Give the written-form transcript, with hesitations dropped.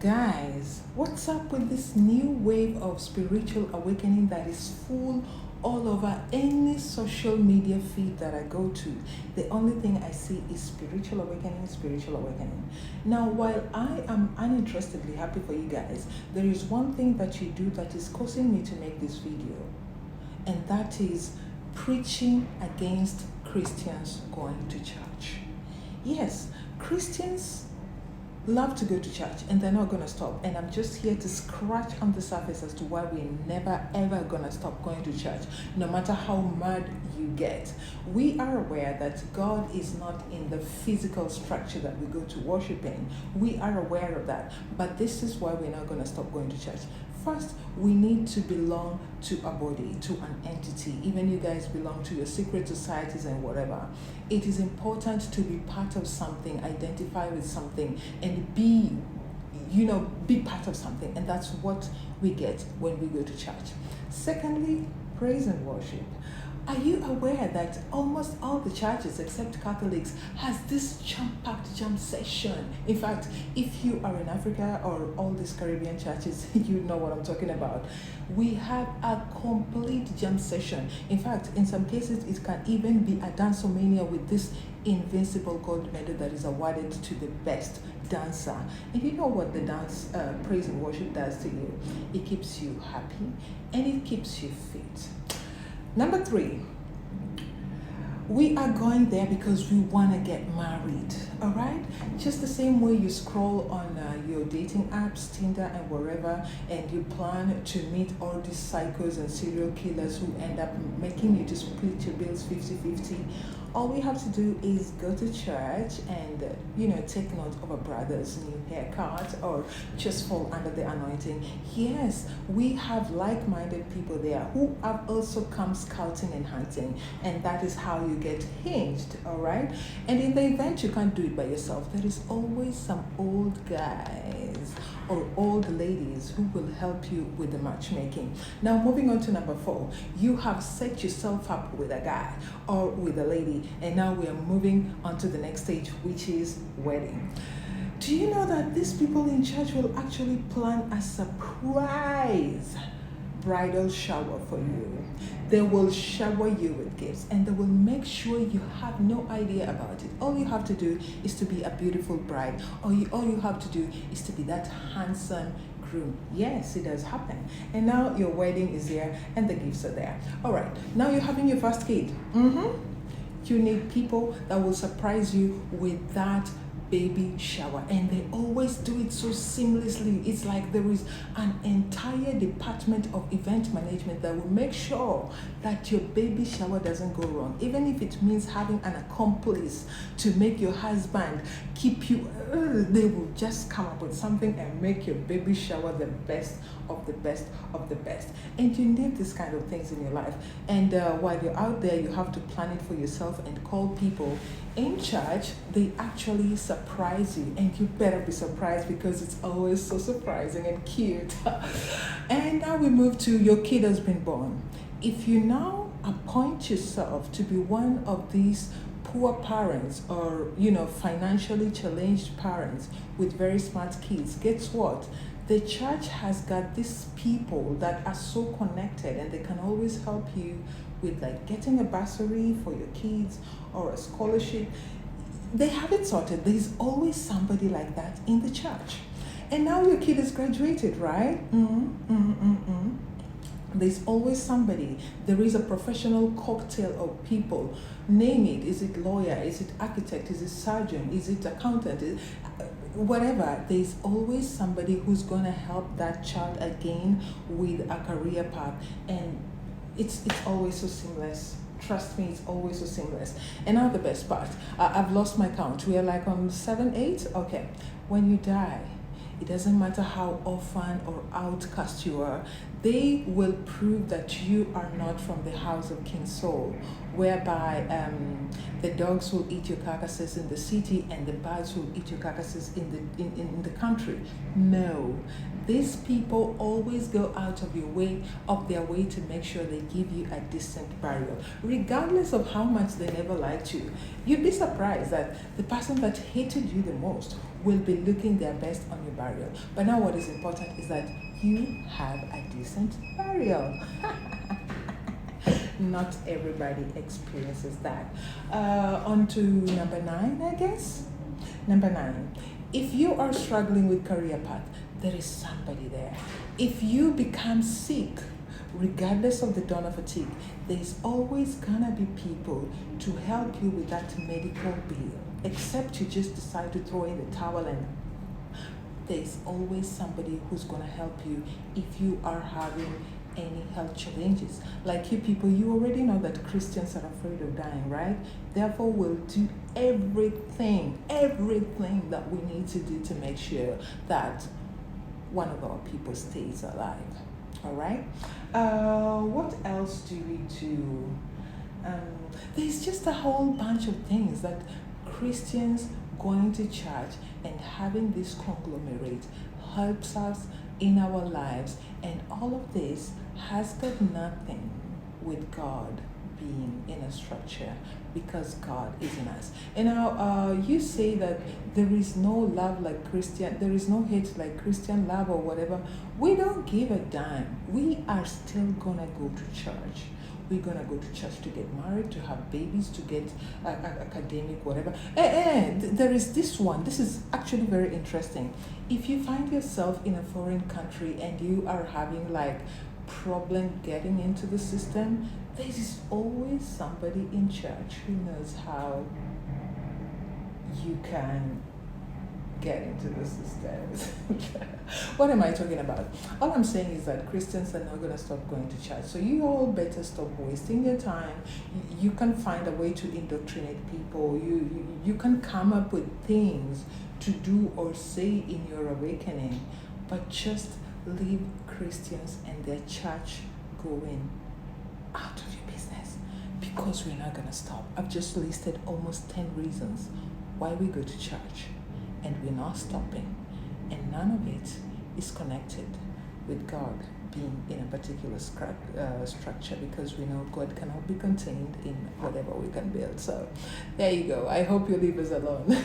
Guys, what's up with this new wave of spiritual awakening that is full all over any social media feed that I go to? The only thing I see is spiritual awakening, spiritual awakening. Now, while I am uninterestedly happy for you guys, there is one thing that you do that is causing me to make this video, and that is preaching against Christians going to church. Yes, Christians love to go to church and they're not going to stop, and I'm just here to scratch on the surface as to why we're never ever going to stop going to church, no matter how mad you get. We are aware that God is not in the physical structure that we go to worship in. We are aware of that, but this is why we're not going to stop going to church. First, we need to belong to a body, to an entity. Even you guys belong to your secret societies and whatever. It is important to be part of something, identify with something, and be part of something. And that's what we get when we go to church. Secondly, praise and worship. Are you aware that almost all the churches except Catholics has this jam-packed jam session? In fact, if you are in Africa or all these Caribbean churches, you know what I'm talking about. We have a complete jam session. In fact, in some cases, it can even be a dancomania with this invincible gold medal that is awarded to the best dancer. And you know what the dance, praise and worship does to you? It keeps you happy and it keeps you fit. Number 3, we are going there because we want to get married, all right? Just the same way you scroll on your dating apps, Tinder and wherever, and you plan to meet all these psychos and serial killers who end up making you to split your bills 50-50. All we have to do is go to church and, take note of a brother's new haircut or just fall under the anointing. Yes, we have like-minded people there who have also come scouting and hunting, and that is how you get hinged, all right? And in the event you can't do it by yourself, there is always some old guys or old ladies who will help you with the matchmaking. Now, moving on to number 4, you have set yourself up with a guy or with a lady, and now we are moving on to the next stage, which is wedding. Do you know that these people in church will actually plan a surprise bridal shower for you? They will shower you with gifts and they will make sure you have no idea about it. All you have to do is to be a beautiful bride. All you have to do is to be that handsome groom. Yes, it does happen. And now your wedding is there and the gifts are there. All right, now you're having your first kid. You need people that will surprise you with that baby shower, and they always do it so seamlessly. It's like there is an entire department of event management that will make sure that your baby shower doesn't go wrong, even if it means having an accomplice to make your husband keep you. They will just come up with something and make your baby shower the best of the best of the best. And you need this kind of things in your life. And while you're out there, you have to plan it for yourself and call people. In church, they actually surprise you, and you better be surprised because it's always so surprising and cute. And now we move to your kid has been born. If you now appoint yourself to be one of these poor parents or, financially challenged parents with very smart kids, guess what? The church has got these people that are so connected, and they can always help you with like getting a bursary for your kids or a scholarship. They have it sorted. There's always somebody like that in the church. And now your kid is graduated, right? There's always somebody. There is a professional cocktail of people. Name it. Is it lawyer? Is it architect? Is it surgeon? Is it accountant? Whatever. There's always somebody who's going to help that child again with a career path. And it's always so seamless. Trust me, it's always so seamless. And now the best part. I've lost my count. We are like on 7, 8. Okay. When you die, it doesn't matter how orphan or outcast you are, they will prove that you are not from the house of King Saul, whereby the dogs will eat your carcasses in the city and the birds will eat your carcasses in the country. No, these people always go out of their way to make sure they give you a decent burial, regardless of how much they never liked you. You'd be surprised that the person that hated you the most will be looking their best on your burial. But now what is important is that you have a decent burial. Not everybody experiences that. On to number 9, I guess. Number 9. If you are struggling with career path, there is somebody there. If you become sick, regardless of the dawn of fatigue, there's always gonna be people to help you with that medical bill. Except you just decide to throw in the towel, and there's always somebody who's gonna help you if you are having any health challenges. Like you people, you already know that Christians are afraid of dying, right? Therefore, we'll do everything that we need to do to make sure that one of our people stays alive. All right? What else do we do? There's just a whole bunch of things that Christians going to church and having this conglomerate helps us in our lives, and all of this has got nothing with God being in a structure, because God is in us. And now you say that there is no love like Christian, there is no hate like Christian love or whatever. We don't give a damn. We are still gonna go to church. We're gonna go to church to get married, to have babies, to get academic, whatever. There is this one. This is actually very interesting. If you find yourself in a foreign country and you are having like problem getting into the system, there is always somebody in church who knows how you can get into the system. What am I talking about? All I'm saying is that Christians are not going to stop going to church. So you all better stop wasting your time. You can find a way to indoctrinate people. You can come up with things to do or say in your awakening, but just leave Christians and their church going out of your business, because we're not going to stop. I've just listed almost 10 reasons why we go to church, and we're not stopping, and none of it is connected with God being in a particular structure, because we know God cannot be contained in whatever we can build. So there you go. I hope you leave us alone.